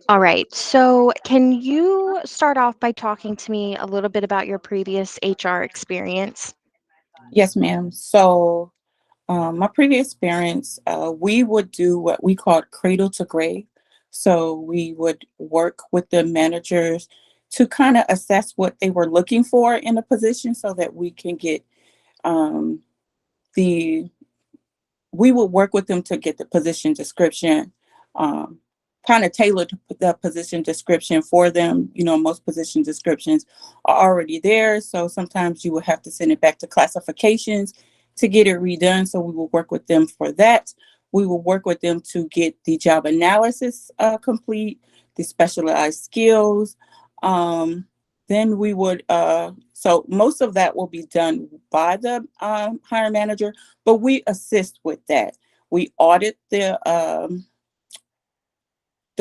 All right. So, can you start off by talking to me a little bit about your previous HR experience? Yes, ma'am. So, my previous experience, we would do what we called cradle to grave. So, we would work with the managers to kind of assess what they were looking for in a position so that we can get um, the we would work with them to get the position description, um, kind of tailored the position description for them. You know, most position descriptions are already there. So sometimes you would have to send it back to classifications to get it redone. So we will work with them for that. We will work with them to get the job analysis complete, the specialized skills. Um, then we would, so most of that will be done by the hiring manager, but we assist with that. We audit the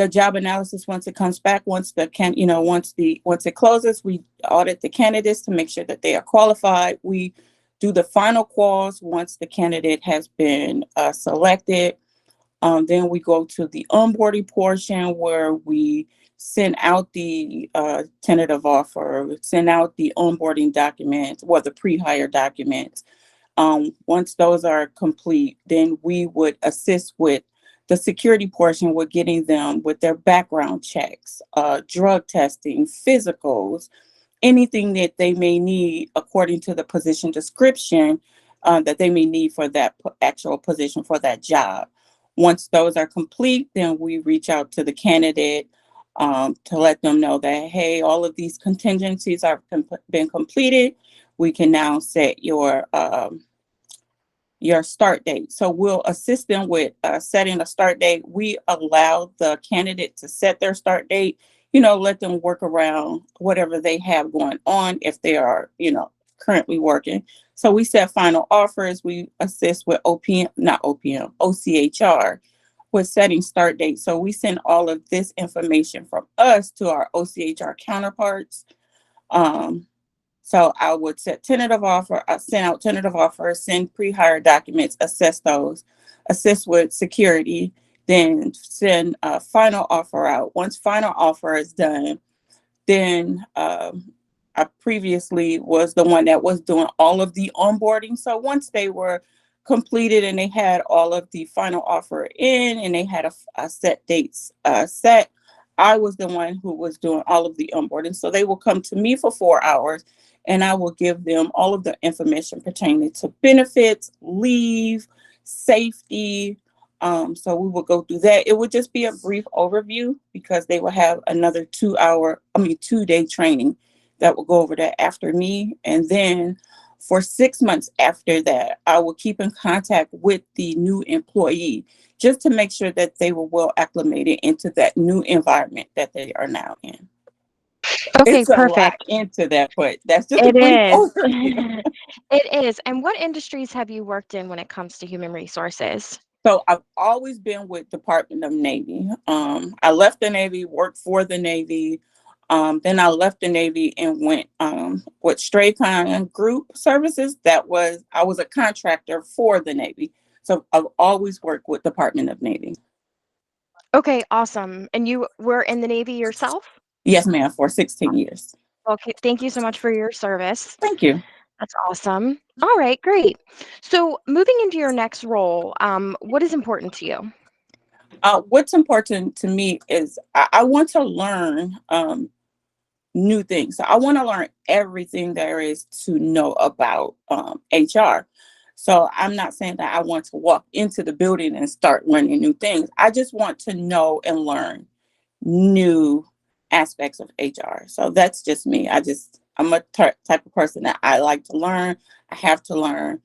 job analysis once it comes back. Once the can you know once it closes, we audit the candidates to make sure that they are qualified. We do the final calls once the candidate has been selected. Then we go to the onboarding portion where we send out the tentative offer, send out the onboarding documents or the pre-hire documents. Once those are complete, then we would assist with the security portion with getting them with their background checks, drug testing, physicals, anything that they may need according to the position description that they may need for that actual position for that job. Once those are complete, then we reach out to the candidate to let them know that, hey, all of these contingencies have been completed. We can now set your start date. So we'll assist them with setting a start date. We allow the candidate to set their start date, let them work around whatever they have going on if they are, currently working. So we set final offers. We assist with OPM, not OPM, OCHR with setting start dates. So we send all of this information from us to our OCHR counterparts. Um, so I would set tentative offer, send out tentative offers, send pre-hire documents, assess those, assist with security, then send a final offer out. Once final offer is done, then I previously was the one that was doing all of the onboarding. So once they were completed and they had all of the final offer in and they had a set dates set, I was the one who was doing all of the onboarding. So they will come to me for 4 hours and I will give them all of the information pertaining to benefits, leave, safety. So we will go through that. It would just be a brief overview because they will have another 2-day training that will go over that after me. And then for 6 months after that, I will keep in contact with the new employee just to make sure that they were well acclimated into that new environment that they are now in. Okay, It's a lot perfect. into that, but that's just a It brief is. overview. It is. And what industries have you worked in when it comes to human resources? So I've always been with Department of Navy. I left the Navy, worked for the Navy. Then I left the Navy and went with Straycon Group Services. I was a contractor for the Navy. So I've always worked with Department of Navy. Okay, awesome. And you were in the Navy yourself? Yes, ma'am, for 16 years. Okay, thank you so much for your service. Thank you. That's awesome. All right, great. So, moving into your next role, what is important to you? What's important to me is I want to learn new things. So I want to learn everything there is to know about HR. So I'm not saying that I want to walk into the building and start learning new things. I just want to know and learn new aspects of HR. So that's just me. I'm a type of person that I like to learn. I have to learn.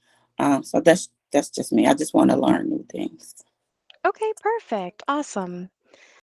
So that's just me. I just want to learn new things. Okay, perfect. Awesome.